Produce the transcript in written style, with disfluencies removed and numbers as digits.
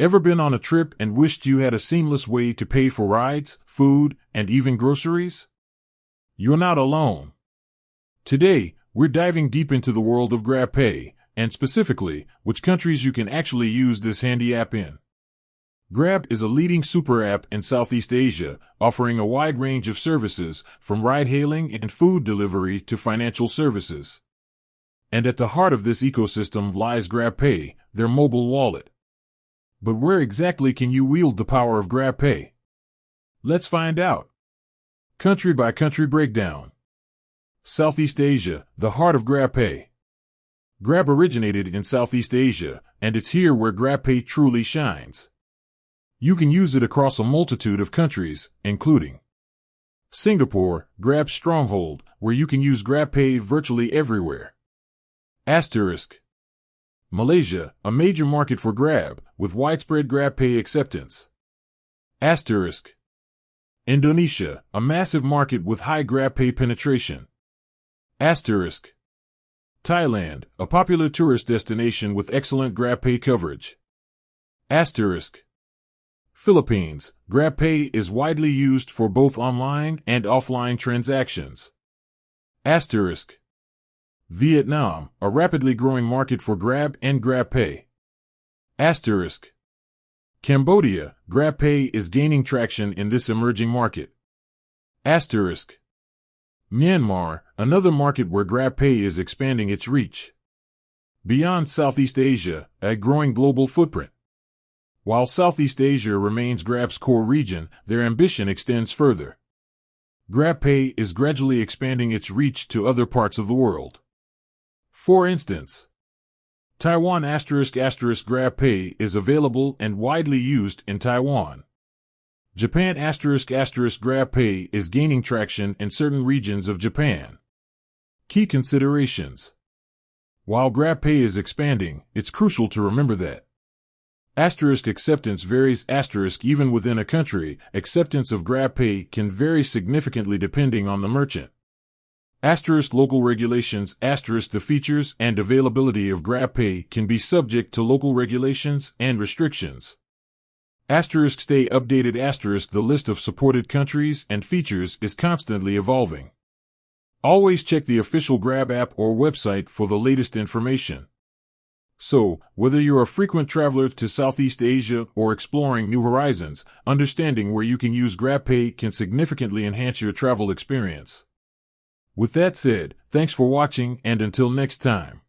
Ever been on a trip and wished you had a seamless way to pay for rides, food, and even groceries? You're not alone. Today, we're diving deep into the world of Grabpay, and specifically, which countries you can actually use this handy app in. Grab is a leading super app in Southeast Asia, offering a wide range of services, from ride-hailing and food delivery to financial services. And at the heart of this ecosystem lies Grabpay, their mobile wallet. But where exactly can you wield the power of Grabpay? Let's find out. Country by country breakdown. Southeast Asia, the heart of Grabpay. Grab originated in Southeast Asia, and it's here where Grabpay truly shines. You can use it across a multitude of countries, including Singapore, Grab's stronghold, where you can use Grabpay virtually everywhere. Malaysia, a major market for Grab, with widespread Grabpay acceptance. Indonesia, a massive market with high Grabpay penetration. Thailand, a popular tourist destination with excellent Grabpay coverage. Philippines, Grabpay is widely used for both online and offline transactions. Vietnam, a rapidly growing market for Grab and Grabpay. Cambodia, Grabpay is gaining traction in this emerging market. Myanmar, another market where Grabpay is expanding its reach. Beyond Southeast Asia, a growing global footprint. While Southeast Asia remains Grab's core region, their ambition extends further. Grabpay is gradually expanding its reach to other parts of the world. For instance, Taiwan *** Grabpay is available and widely used in Taiwan. Japan *** Grabpay is gaining traction in certain regions of Japan. Key considerations. While Grabpay is expanding, it's crucial to remember that acceptance varies even within a country. Acceptance of Grabpay can vary significantly depending on the merchant. Local regulations. The features and availability of Grabpay can be subject to local regulations and restrictions. Stay updated. The list of supported countries and features is constantly evolving. Always check the official Grab app or website for the latest information. So, whether you're a frequent traveler to Southeast Asia or exploring new horizons, understanding where you can use Grabpay can significantly enhance your travel experience. With that said, thanks for watching, and until next time.